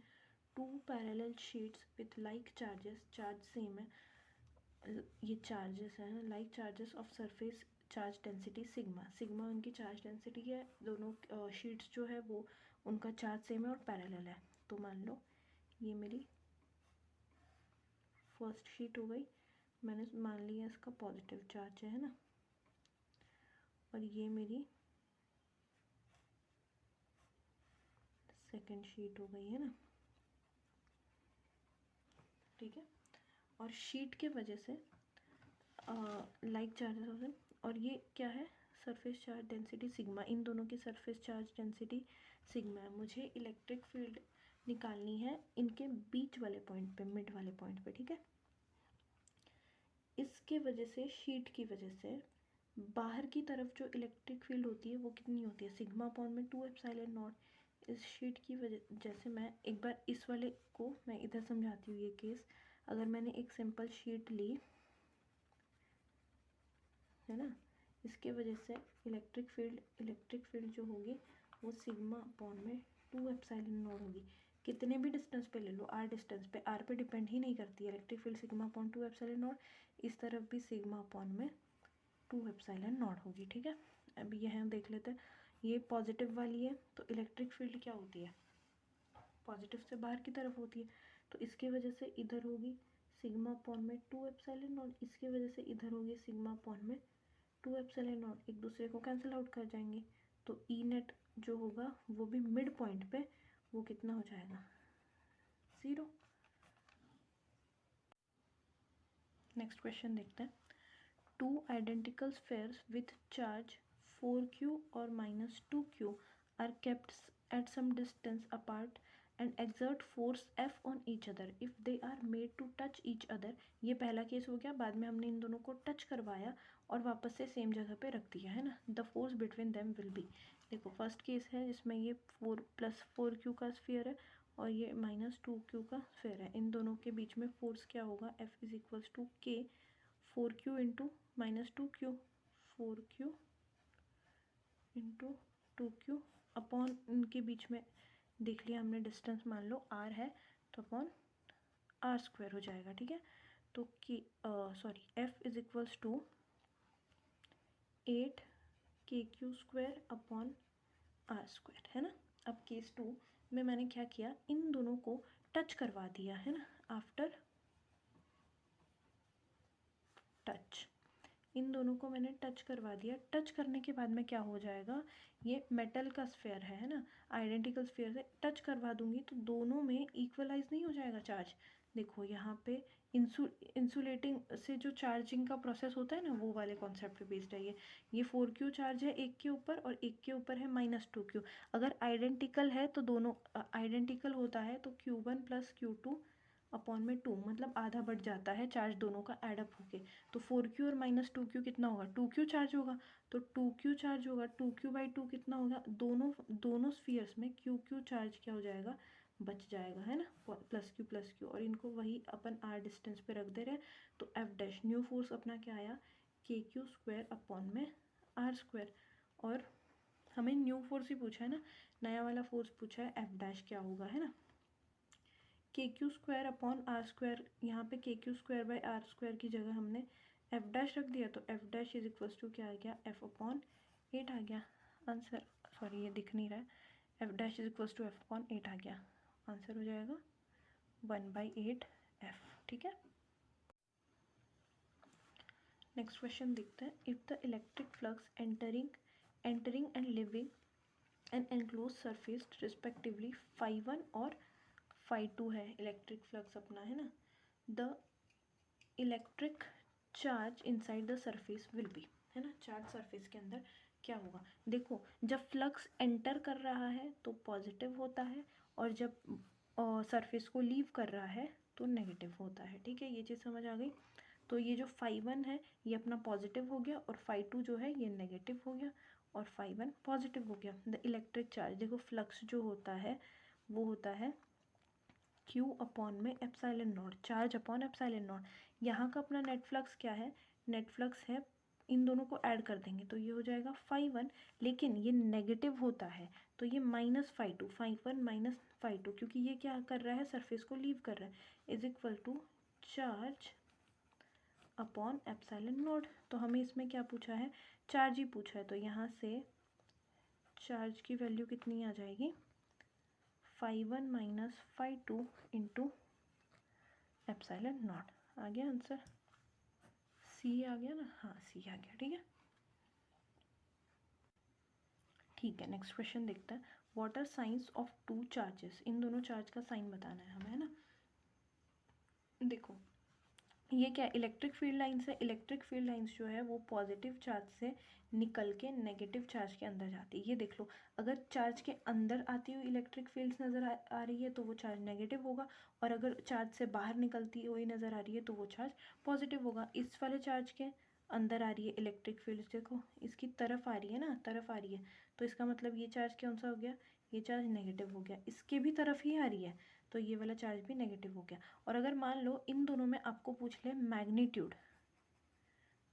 2 parallel sheets with like charges, charge same है, ये चार्जेस हैं, like charges of surface charge density sigma, sigma उनकी चार्ज डेंसिटी है, दोनों शीट्स जो है वो उनका चार्ज सेम है और पैरेलल है। तो मान लो ये मेरी फर्स्ट शीट हो गई, मैंने मान लिया इसका पॉजिटिव चार्ज है ना, और ये मेरी सेकेंड शीट हो गई है ना, ठीक है। और शीट के वजह से लाइक चार्जेस ऑफ, और ये क्या है, सरफेस चार्ज डेंसिटी सिग्मा, इन दोनों की सरफेस चार्ज डेंसिटी सिग्मा है। मुझे इलेक्ट्रिक फील्ड निकालनी है इनके बीच वाले पॉइंट पे, मिड वाले पॉइंट पे, ठीक है। इसके वजह से, शीट की वजह से बाहर की तरफ जो इलेक्ट्रिक फील्ड होती है वो कितनी होती है, सिग्मा अपॉन में 2 एप्सिलॉन नॉट। इस शीट की वजह, जैसे मैं एक बार इस वाले को मैं इधर समझाती हूँ ये केस। अगर मैंने एक सिंपल शीट ली है ना, इसके वजह से इलेक्ट्रिक फील्ड जो होगी वो सिग्मा अपॉन में 2 एप्सिलॉन नॉट होगी। कितने भी डिस्टेंस पे ले लो, आर डिस्टेंस पे, आर पे डिपेंड ही नहीं करती है electric field, sigma upon 2 epsilon not. इस तरफ भी सिग्मा अपॉन में 2 एप्सिलॉन नॉट होगी, ठीक है। अब ये हम देख लेते हैं, ये पॉजिटिव वाली है तो इलेक्ट्रिक फील्ड क्या होती है, पॉजिटिव से बाहर की तरफ होती है, तो इसके वजह से इधर होगी सिग्मा अपॉन में 2 एप्सिलॉन नॉट, इसके वजह से इधर होगी सिग्मा अपॉन में 2 एप्सिलॉन नॉट, एक दूसरे को कैंसिल आउट कर जाएंगे। तो ई नेट जो होगा वो भी मिड पॉइंट पे वो कितना हो जाएगा, 0। नेक्स्ट क्वेश्चन देखते हैं। 2 identical spheres with charge 4q or -2q are kept at some distance apart and exert force F on each other if they are made to touch each other। ये पहला केस हो गया, बाद में हमने इन दोनों को टच करवाया और वापस से सेम जगह पे रख दिया है ना। The force between them will be, देखो फर्स्ट केस है जिसमें ये 4 + 4q का स्फीयर है और ये -2q का स्फीयर है। इन दोनों के बीच में फोर्स क्या होगा, F = K 4q into -2q, 4q into 2q upon, इनके बीच में देख लिया हमने डिस्टेंस, मान लो r है तो अपॉन r² हो जाएगा, ठीक है। तो कि F = 8kq² अपॉन r² है ना। अब केस 2 में मैंने क्या किया, इन दोनों को टच करवा दिया है ना, आफ्टर टच, इन दोनों को मैंने टच करवा दिया। टच करने के बाद में क्या हो जाएगा, ये मेटल का स्फीयर है ना, आइडेंटिकल स्फीयर से टच करवा दूंगी तो दोनों में इक्वलाइज नहीं हो जाएगा चार्ज। देखो यहाँ पे इंसुलेटिंग से जो चार्जिंग का प्रोसेस होता है ना, वो वाले कॉन्सेप्ट पे बेस्ड है ये 4q चार्ज है एक के ऊपर और एक के ऊपर है -2q। अगर आइडेंटिकल है तो दोनों आइडेंटिकल होता है तो Q1 + Q2 अपॉन में 2, मतलब आधा बढ़ जाता है चार्ज दोनों का एडअप होके। तो 4q और -2q कितना होगा, 2q चार्ज होगा, तो 2q चार्ज होगा, 2q/2 कितना होगा, दोनों स्फीयर्स में q चार्ज क्या हो जाएगा, बच जाएगा है ना, +q और इनको वही अपन r डिस्टेंस पे रख दे रहे हैं। तो F' न्यू फोर्स अपना क्या आया, kq² अपॉन में r²। और हमें न्यू फोर्स ही पूछा है ना, नया वाला फोर्स पूछा है, F' क्या होगा है ना, kq² अपॉन r²। यहाँ पे kq²/r² की जगह हमने F' रख दिया तो F' क्या आ गया, F/8 आ गया आंसर। सॉरी ये दिख नहीं रहा है, F' F/8 आ गया, आंसर हो जाएगा 1/8 F, ठीक है। नेक्स्ट क्वेश्चन देखते हैं। If the electric flux entering and leaving and enclose surface respectively φ1 और φ2 है, इलेक्ट्रिक फ्लक्स अपना है ना, the electric charge inside the surface will be, है ना, चार्ज सरफेस के अंदर क्या होगा। देखो जब फ्लक्स एंटर कर रहा है तो पॉजिटिव होता है और जब सरफेस को लीव कर रहा है तो नेगेटिव होता है, ठीक है, ये चीज़ समझ आ गई। तो ये जो φ1 है ये अपना पॉजिटिव हो गया और φ2 जो है ये नेगेटिव हो गया और φ1 पॉजिटिव हो गया। द इलेक्ट्रिक चार्ज, देखो फ्लक्स जो होता है वो होता है Q अपॉन में epsilon not, charge upon epsilon not. यहाँ का अपना नेट फ्लक्स क्या है, नेट फ्लक्स है, इन दोनों को ऐड कर देंगे तो ये हो जाएगा φ1, लेकिन ये नेगेटिव होता है तो ये -φ2, φ1 - φ2, क्योंकि ये क्या कर रहा है, सरफेस को लीव कर रहा है, = चार्ज अपॉन एप्सिलॉन नॉट। तो हमें इसमें क्या पूछा है, चार्ज ही पूछा है, तो यहाँ से चार्ज की वैल्यू कितनी आ जाएगी, 5(1 - 5(2) इंटू एप्सिलॉन नॉट। आ गया आंसर, सी आ गया ना, हाँ सी आ गया, ठीक है। ठीक है, नेक्स्ट क्वेश्चन देखते हैं। What are science of two charges, इन दोनों चार्ज का साइन बताना है हमें, है ना। देखो ये क्या, इलेक्ट्रिक फील्ड लाइन्स है। इलेक्ट्रिक फील्ड लाइन्स जो है वो पॉजिटिव चार्ज से निकल के नेगेटिव चार्ज के अंदर जाती है। ये देख लो, अगर चार्ज के अंदर आती हुई इलेक्ट्रिक फील्ड्स नज़र आ रही है तो वो चार्ज नेगेटिव होगा, और अगर चार्ज से बाहर निकलती हुई नज़र आ रही है तो वो चार्ज पॉजिटिव होगा। इस वाले चार्ज के अंदर आ रही है इलेक्ट्रिक फील्ड्स, देखो इसकी तरफ आ रही है ना, तरफ आ रही है, तो इसका मतलब ये चार्ज कौन सा हो गया, ये चार्ज नेगेटिव हो गया। इसके भी तरफ ही आ रही है तो ये वाला चार्ज भी नेगेटिव हो गया। और अगर मान लो इन दोनों में आपको पूछ ले मैग्नीट्यूड,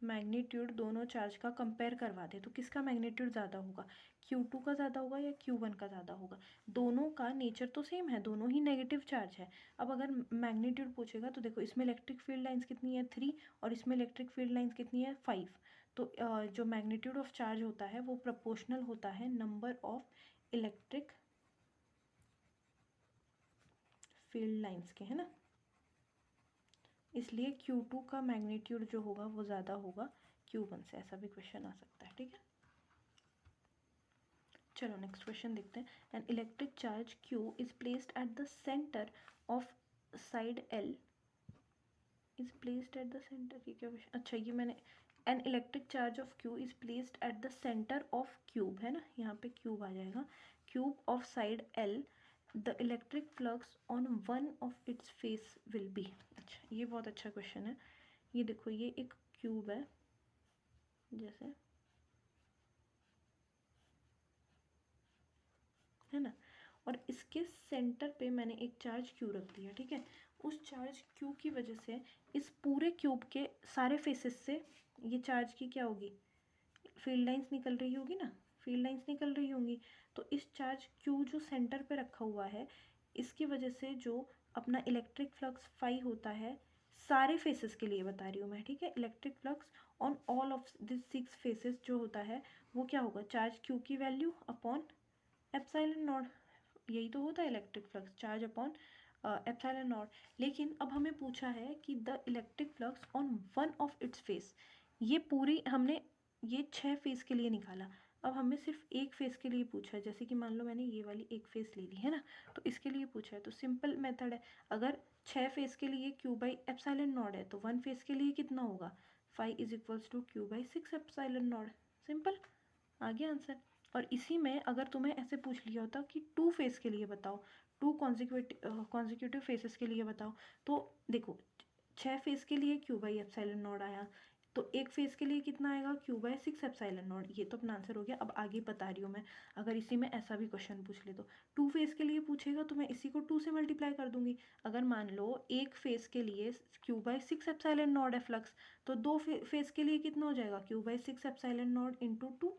मैग्नीट्यूड दोनों चार्ज का कंपेयर करवा दे तो किसका मैग्नीट्यूड ज़्यादा होगा, Q2 का ज़्यादा होगा या Q1 का ज़्यादा होगा। दोनों का नेचर तो सेम है, दोनों ही नेगेटिव चार्ज है। अब अगर मैग्नीट्यूड पूछेगा तो देखो इसमें इलेक्ट्रिक फील्ड लाइंस कितनी है 3 और इसमें इलेक्ट्रिक फील्ड लाइंस कितनी है 5। तो जो मैग्नीट्यूड ऑफ चार्ज होता है वो प्रोपोर्शनल होता है number of electric field lines के, है ना। इसलिए Q2 का मैग्नीट्यूड जो होगा वो ज़्यादा होगा Q1 से, ऐसा भी क्वेश्चन आ सकता है, ठीक है। चलो नेक्स्ट क्वेश्चन देखते हैं। An electric charge Q is placed at the centre of side L is placed at the centre, ये क्या क्वेश्चन, अच्छा ये मैंने, an electric charge of Q is placed at the centre of cube, है ना, यहाँ पे क्यूब आ जाएगा, cube of side L, the electric flux on one of its face will be. अच्छा ये बहुत अच्छा क्वेश्चन है। ये देखो ये एक क्यूब है जैसे, है ना, और इसके सेंटर पे मैंने एक चार्ज क्यू रख दिया, ठीक है। उस चार्ज क्यू की वजह से इस पूरे क्यूब के सारे फेसेस से ये चार्ज की क्या होगी, फील्ड लाइंस निकल रही होगी ना, फील्ड लाइंस निकल रही होंगी। तो इस चार्ज क्यू जो सेंटर पे रखा हुआ है इसकी वजह से जो अपना इलेक्ट्रिक फ्लक्स फाई होता है, सारे फेसेस के लिए बता रही हूँ मैं, ठीक है। Electric flux on all of this 6 faces जो होता है वो क्या होगा, चार्ज क्यू की वैल्यू अपॉन एप्सिलॉन नॉट, यही तो होता है electric flux, charge upon epsilon not. लेकिन अब हमें पूछा है कि the electric flux on one of its face, ये पूरी हमने ये 6 फेस के लिए निकाला, अब हमें सिर्फ एक फेस के लिए पूछा है। जैसे कि मान लो मैंने ये वाली एक फेस ले ली है ना, तो इसके लिए पूछा है, तो सिंपल मेथड है। अगर 6 फेस के लिए Q बाई एप्सिलॉन नॉट है तो 1 फेस के लिए कितना होगा, 5 is equals to Q by 6 epsilon not, simple, आ गया आंसर। और इसी में अगर तुम्हें ऐसे पूछ लिया होता कि 2 फेस के लिए बताओ, 2 कॉन्जिक्यूटिव फेसेस के लिए बताओ, तो देखो 6 फेस के लिए Q बाई एप्सिलॉन नॉट आया, तो एक फेस के लिए कितना आएगा Q बाई 6 एप्सिलॉन नॉट, ये तो अपना आंसर हो गया। अब आगे बता रही हूँ मैं, अगर इसी में ऐसा भी क्वेश्चन पूछ ले तो 2 फेस के लिए पूछेगा तो मैं इसी को 2 से मल्टीप्लाई कर दूंगी। अगर मान लो एक फेस के लिए Q बाई 6 एप्सिलॉन नॉट है फ्लक्स, तो 2 फेस के लिए कितना हो जाएगा Q by 6 epsilon not into 2,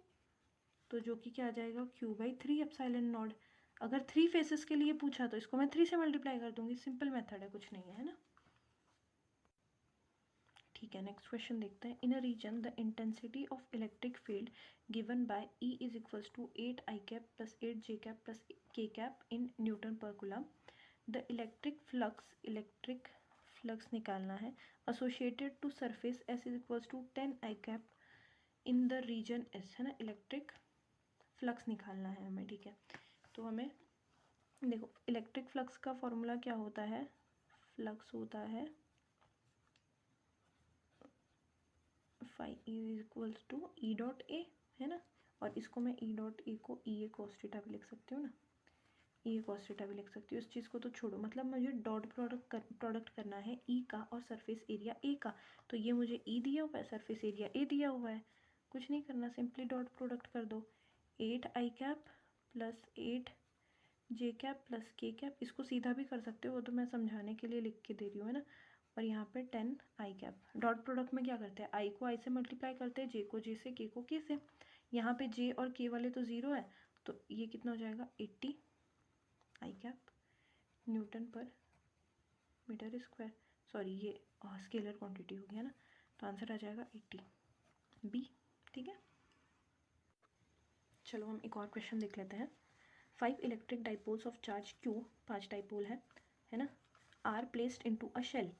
तो जो कि क्या आ जाएगा Q बाई 3 एप्सिलॉन नॉट। अगर 3 फेसेस के लिए पूछा तो इसको मैं 3 से मल्टीप्लाई कर दूंगी, सिंपल मेथड है, कुछ नहीं है ना। ठीक है, नेक्स्ट क्वेश्चन देखते हैं। In a region the intensity of electric field given by E is equals to 8 I cap plus 8 J cap plus K cap in newton per coulomb, the electric flux निकालना है associated to surface S is equals to 10 I cap in the region S, है ना, इलेक्ट्रिक फ्लक्स निकालना है हमें, ठीक है। तो हमें देखो इलेक्ट्रिक फ्लक्स का फॉर्मूला क्या होता है, फ्लक्स होता है phi is equals to E dot A, है ना, और इसको मैं ई डॉट ए को ई ए कॉस थीटा भी लिख सकती हूँ ना, ई ए कॉस थीटा भी लिख सकती हूँ। इस चीज़ को तो छोड़ो, मतलब मुझे डॉट प्रोडक्ट करना है ई का और सरफेस एरिया ए का, तो ये मुझे ई दिया हुआ है, सरफेस एरिया ए दिया हुआ है, कुछ नहीं करना, सिंपली डॉट प्रोडक्ट कर दो। 8 I cap plus 8 J cap plus K cap, इसको सीधा भी कर सकते हो, वो तो मैं समझाने के लिए लिख के दे रही हूँ, है ना। और यहाँ पे 10 आई कैप, डॉट प्रोडक्ट में क्या करते हैं, आई को आई से मल्टीप्लाई करते हैं, जे को जे से, के को के से। यहाँ पे जे और के वाले तो ज़ीरो है, तो ये कितना हो जाएगा 80 आई कैप न्यूटन पर मीटर स्क्वायर, सॉरी ये स्केलर क्वांटिटी हो गया ना, तो आंसर आ जाएगा 80 बी, ठीक है। चलो हम एक और क्वेश्चन देख लेते हैं। 5 electric dipoles of charge Q, 5 dipole है ना, are placed into a shell,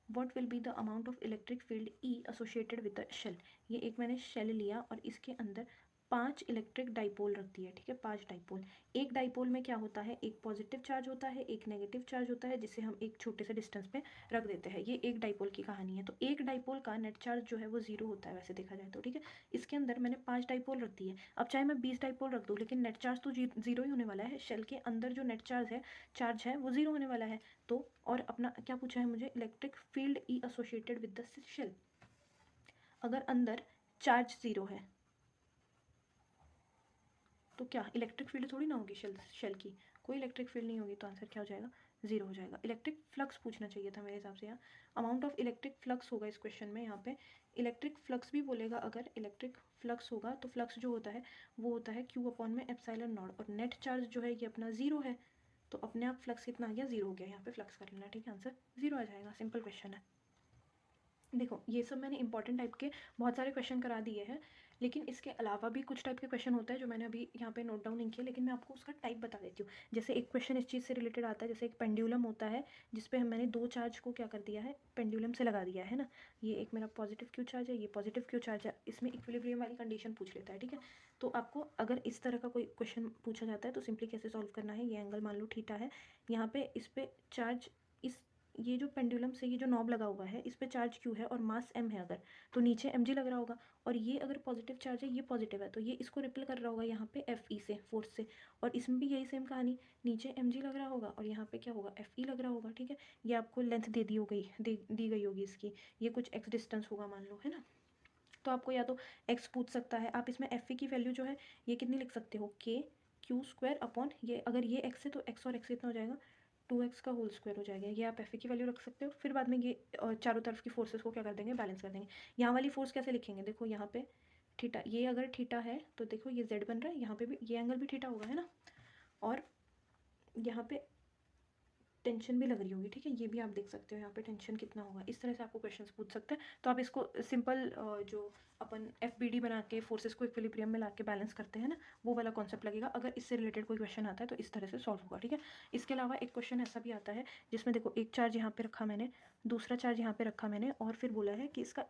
what will be the amount of electric field E associated with the shell. ये एक मैंने शेल लिया और इसके अंदर 5 इलेक्ट्रिक डाइपोल रख दिया, ठीक है, 5 डाइपोल। एक डाइपोल में क्या होता है, एक पॉजिटिव चार्ज होता है, एक नेगेटिव चार्ज होता है, जिसे हम एक छोटे से डिस्टेंस पे रख देते हैं। ये एक डाइपोल की कहानी है। तो एक डाइपोल का नेट चार्ज जो है वो 0 होता है वैसे देखा जाए तो, ठीक है। इसके अंदर मैंने 5 डाइपोल रख दिए। अब चाहे मैं 20 डाइपोल रख दूँ, लेकिन नेट चार्ज तो 0 ही होने वाला है। शेल के अंदर जो नेट चार्ज है वो 0 होने वाला है। तो और अपना क्या पूछा है मुझे, electric field E associated with the shell. अगर अंदर चार्ज 0 है तो क्या इलेक्ट्रिक फील्ड थोड़ी ना होगी शेल की, कोई इलेक्ट्रिक फील्ड नहीं होगी। तो आंसर क्या हो जाएगा, 0 हो जाएगा। इलेक्ट्रिक फ्लक्स पूछना चाहिए था मेरे हिसाब से। यहाँ अमाउंट ऑफ इलेक्ट्रिक फ्लक्स होगा इस क्वेश्चन में। यहाँ पे इलेक्ट्रिक फ्लक्स भी बोलेगा, अगर इलेक्ट्रिक फ्लक्स होगा तो फ्लक्स जो होता है वो होता है Q अपॉन में एप्सिलॉन नॉट, और नेट चार्ज जो है ये अपना 0 है, तो अपने आप फ्लक्स कितना आ गया, 0 हो गया। यहाँ पे फ्लक्स कर लेना, ठीक है, आंसर 0 आ जाएगा। सिंपल क्वेश्चन है। देखो ये सब मैंने इंपॉर्टेंट टाइप के बहुत सारे क्वेश्चन करा दिए हैं, लेकिन इसके अलावा भी कुछ टाइप के क्वेश्चन होता है जो मैंने अभी यहाँ पे नोट डाउन नहीं किया, लेकिन मैं आपको उसका टाइप बता देती हूँ। जैसे एक क्वेश्चन इस चीज़ से रिलेटेड आता है, जैसे एक पेंडुलम होता है जिसपे मैंने 2 चार्ज को क्या कर दिया है, पेंडुलम से लगा दिया है ना। ये एक मेरा पॉजिटिव क्यू चार्ज है, ये पॉजिटिव क्यू चार्ज है। इसमें इक्विलिब्रियम वाली कंडीशन पूछ लेता है, ठीक है। तो आपको अगर इस तरह का कोई क्वेश्चन पूछा जाता है तो सिंपली कैसे सॉल्व करना है, ये एंगल मान लो थीटा है, यहाँ पे इस पर चार्ज, इस ये जो पेंडुलम से ये जो नॉब लगा हुआ है इस पे चार्ज Q है और मास M है, अगर तो नीचे mg लग रहा होगा। और ये अगर पॉजिटिव चार्ज है, ये पॉजिटिव है, तो ये इसको रिपेल कर रहा होगा यहाँ पे Fe से, फोर्स से। और इसमें भी यही सेम कहानी, नीचे mg लग रहा होगा और यहाँ पे क्या होगा, Fe लग रहा होगा, ठीक है। ये आपको लेंथ दे दी हो गई दी गई होगी इसकी, ये कुछ x डिस्टेंस होगा मान लो, है ना। तो आपको या तो x पूछ सकता है, आप इसमें Fe की वैल्यू जो है ये कितनी लिख सकते हो, Q² अपॉन ये, अगर ये x है तो x और x कितना हो जाएगा, 2x का होल स्क्वायर हो जाएगा। ये आप Fe की वैल्यू रख सकते हो। फिर बाद में ये चारों तरफ की फोर्सेस को क्या कर देंगे, बैलेंस कर देंगे। यहाँ वाली फोर्स कैसे लिखेंगे, देखो यहाँ पे थीटा, ये अगर थीटा है तो देखो ये z बन रहा है, यहाँ पे भी ये एंगल भी थीटा होगा, है ना। और यहाँ पे टेंशन भी लग रही होगी, ठीक है, ये भी आप देख सकते हो यहाँ पे टेंशन कितना होगा। इस तरह से आपको क्वेश्चंस पूछ सकते हैं। तो आप इसको सिंपल जो अपन FBD बना के फोर्सेस को इक्विलिब्रियम में ला के बैलेंस करते हैं ना, वो वाला कॉन्सेप्ट लगेगा। अगर इससे रिलेटेड कोई क्वेश्चन आता है तो इस तरह से सॉल्व होगा, ठीक है। इसके अलावा एक क्वेश्चन ऐसा भी आता है जिसमें देखो एक चार्ज यहाँ पे रखा मैंने, दूसरा चार्ज यहाँ पे रखा मैंने, और फिर बोला है कि इसका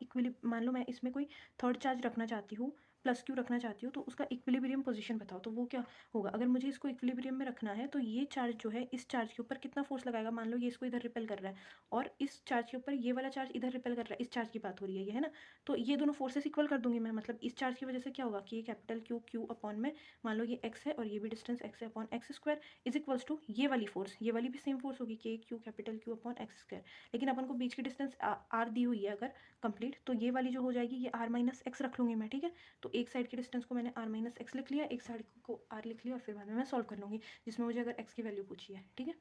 मान लो मैं इसमें कोई थर्ड चार्ज रखना चाहती हूँ, +Q रखना चाहती हूँ, तो उसका इक्विलिब्रियम पोजीशन बताओ। तो वो क्या होगा, अगर मुझे इसको इक्विलिब्रियम में रखना है तो ये चार्ज जो है इस चार्ज के ऊपर कितना फोर्स लगाएगा, मान लो ये इसको इधर रिपेल कर रहा है और इस चार्ज के ऊपर ये वाला चार्ज इधर रिपेल कर रहा है, इस चार्ज की बात हो रही है ये, है ना। तो ये दोनों फोर्सेस इक्वल कर दूंगी मैं, मतलब इस चार्ज की वजह से क्या होगा कि ये कैपिटल Q अपॉन में, मान लो ये x है और ये भी डिस्टेंस x है, upon x² is equals to ये वाली फोर्स, ये वाली भी सेम फोर्स होगी Q capital Q upon x²। लेकिन अपन को बीच की डिस्टेंस r दी हुई है अगर कंप्लीट, तो ये वाली जो हो जाएगी ये r-x रख लूँगी मैं, ठीक है। तो एक साइड की डिस्टेंस को मैंने r-x लिख लिया, एक साइड को r लिख लिया, और फिर बाद में मैं सॉल्व कर लूँगी जिसमें मुझे अगर x की वैल्यू पूछी है, ठीक है।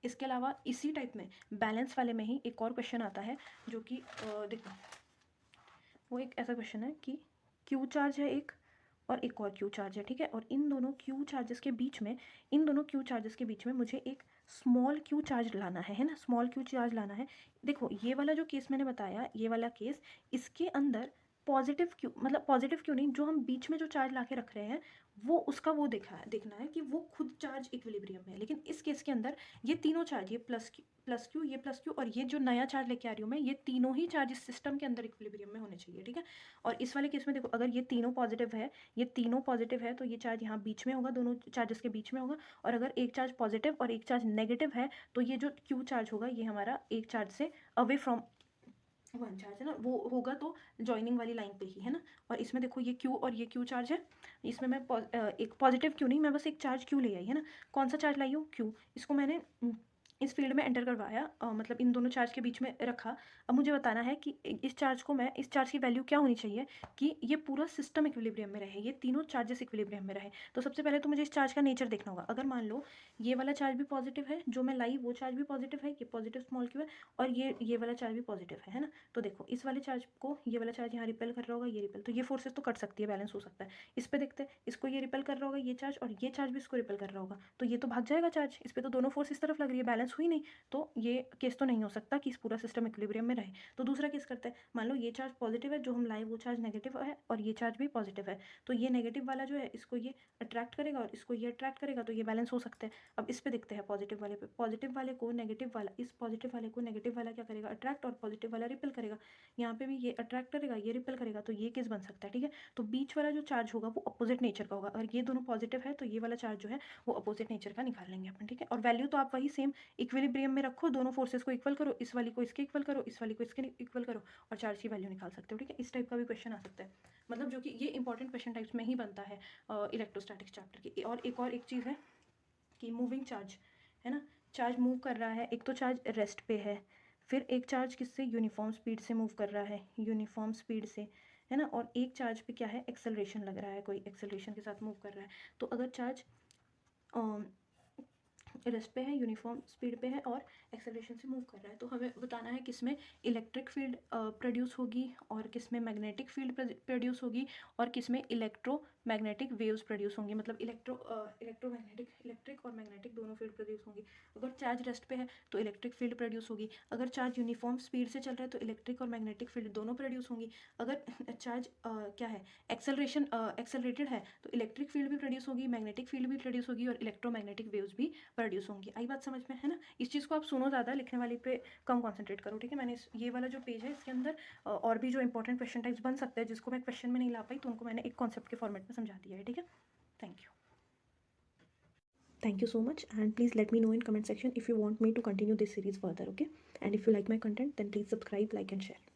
इसके अलावा इसी टाइप में बैलेंस वाले में ही एक और क्वेश्चन आता है जो कि देखो वो एक ऐसा क्वेश्चन है कि Q चार्ज है एक और एक और Q चार्ज है, ठीक है। और इन दोनों Q चार्जेस के बीच में, इन दोनों Q चार्जेस के बीच में मुझे एक स्मॉल Q चार्ज लाना है ना, स्मॉल Q चार्ज लाना है। देखो ये वाला जो केस मैंने बताया, ये वाला केस, इसके अंदर पॉजिटिव Q, मतलब पॉजिटिव Q नहीं, जो हम बीच में जो चार्ज ला के रख रहे हैं वो उसका वो देखना है कि वो खुद चार्ज इक्विलिब्रियम में है। लेकिन इस केस के अंदर ये तीनों चार्ज, ये +Q, ये +Q और ये जो नया चार्ज लेके आ रही हूँ मैं, ये तीनों ही चार्ज इस सिस्टम के अंदर इक्विलिब्रियम में होने चाहिए, ठीक है। और इस वाले केस में देखो अगर ये तीनों पॉजिटिव है, ये तीनों पॉजिटिव है, तो ये चार्ज यहाँ बीच में होगा, दोनों चार्जेस के बीच में होगा। और अगर एक चार्ज पॉजिटिव और एक चार्ज नेगेटिव है तो ये जो Q चार्ज होगा ये हमारा एक चार्ज से अवे फ्रॉम वन चार्ज है ना, वो होगा तो जॉइनिंग वाली लाइन पे ही, है ना। और इसमें देखो ये Q और ये Q चार्ज है, इसमें मैं एक पॉजिटिव Q नहीं, मैं बस एक चार्ज Q ले आई, है ना। कौन सा चार्ज लाई हूँ, Q। इसको मैंने इस फील्ड में एंटर करवाया, मतलब इन दोनों चार्ज के बीच में रखा। अब मुझे बताना है कि इस चार्ज को मैं, इस चार्ज की वैल्यू क्या होनी चाहिए कि ये पूरा सिस्टम इक्विलिब्रियम में रहे, ये तीनों चार्जेस इक्विलिब्रियम में रहे। तो सबसे पहले तो मुझे इस चार्ज का नेचर देखना होगा। अगर मान लो ये वाला चार्ज भी पॉजिटिव है, जो मैं लाई वो चार्ज भी पॉजिटिव है, ये पॉजिटिव स्मॉल Q है, और ये वाला चार्ज भी पॉजिटिव है ना। तो देखो इस वाले चार्ज को ये वाला चार्ज यहाँ रिपेल कर रहा होगा, ये रिपेल, तो ये फोर्सेस तो कट सकती है, बैलेंस हो सकता है। इस पे देखते हैं, इसको ये रिपेल कर रहा होगा ये चार्ज, और ये चार्ज भी इसको रिपेल कर रहा होगा, तो ये तो भाग जाएगा चार्ज, इस पर तो दोनों फोर्स इस तरफ लग रही है, बैलेंस बैलेंस हुई नहीं, तो ये केस तो नहीं हो सकता कि इस पूरा सिस्टम इक्विलिब्रियम में रहे। तो दूसरा केस करते हैं, मान लो ये चार्ज पॉजिटिव है, जो हम लाए वो चार्ज नेगेटिव है और ये चार्ज भी पॉजिटिव है, तो ये नेगेटिव वाला जो है इसको ये अट्रैक्ट करेगा और इसको ये अट्रैक्ट करेगा, तो ये बैलेंस हो सकता है। अब इस पे देखते हैं पॉजिटिव वाले पे, पॉजिटिव वाले को नेगेटिव वाला, इस पॉजिटिव वाले को नेगेटिव वाला क्या करेगा, अट्रैक्ट, और पॉजिटिव वाला रिपेल करेगा। यहाँ पे भी ये अट्रैक्ट करेगा, ये रिपेल करेगा, तो ये केस बन सकता है, ठीक है। तो बीच वाला जो चार्ज होगा वो अपोजिट नेचर का होगा, अगर ये दोनों पॉजिटिव है तो ये वाला चार्ज जो है वो अपोजिट नेचर का निकाल लेंगे अपन, ठीक है। और वैल्यू तो आप वही सेम इक्विलिब्रियम में रखो, दोनों फोर्सेस को इक्वल करो, इस वाली को इसके इक्वल करो, इस वाली को इसके इक्वल करो, और चार्ज की वैल्यू निकाल सकते हो, ठीक है। इस टाइप का भी क्वेश्चन आ सकता है, मतलब जो कि ये इंपॉर्टेंट क्वेश्चन टाइप्स में ही बनता है इलेक्ट्रोस्टैटिक्स चैप्टर की। और एक चीज़ है कि मूविंग चार्ज है ना, चार्ज मूव कर रहा है, एक तो चार्ज रेस्ट पे है, फिर एक चार्ज किससे, यूनिफॉर्म स्पीड से मूव कर रहा है, यूनिफॉर्म स्पीड से, है ना, और एक चार्ज पे क्या है, एक्सेलरेशन लग रहा है, कोई एक्सेलरेशन के साथ मूव कर रहा है। तो अगर चार्ज रेस्ट पे है, यूनिफॉर्म स्पीड पे है और एक्सेलरेशन से मूव कर रहा है, तो हमें बताना है किसमें इलेक्ट्रिक फील्ड प्रोड्यूस होगी और किसमें मैग्नेटिक फील्ड प्रोड्यूस होगी और किसमें इलेक्ट्रोमैग्नेटिक वेव्स प्रोड्यूस होंगी, मतलब इलेक्ट्रिक और मैग्नेटिक दोनों फील्ड प्रोड्यूस होंगी। अगर चार्ज रेस्ट पे है तो इलेक्ट्रिक फील्ड प्रोड्यूस होगी, अगर चार्ज यूनिफॉर्म स्पीड से चल रहा है तो इलेक्ट्रिक और मैग्नेटिक फील्ड दोनों प्रोड्यूस होंगी, अगर चार्ज क्या है, एक्सेलरेटेड है तो इलेक्ट्रिक फील्ड भी प्रोड्यूस होगी, मैग्नेटिक फील्ड भी प्रोड्यूस होगी और इलेक्ट्रोमैग्नेटिक वेव्स भी प्रोड्यूस होंगी। आई बात समझ में, है ना। इस चीज़ को आप सुनो ज़्यादा, लिखने वाली पे कम कॉन्सेंट्रेट करो, ठीक है। मैंने ये वाला जो पेज है इसके अंदर और भी जो इंपॉर्टेंट क्वेश्चन टाइप्स बन सकते हैं जिसको मैं क्वेश्चन में नहीं ला पाई, तो उनको मैंने एक कॉन्सेप्ट के फॉर्मेट में समझा दिया है, ठीक है। Thank you so much, and please let me know in comment section if you want me to continue this series further, okay. And if you like my content, then please subscribe, like and share.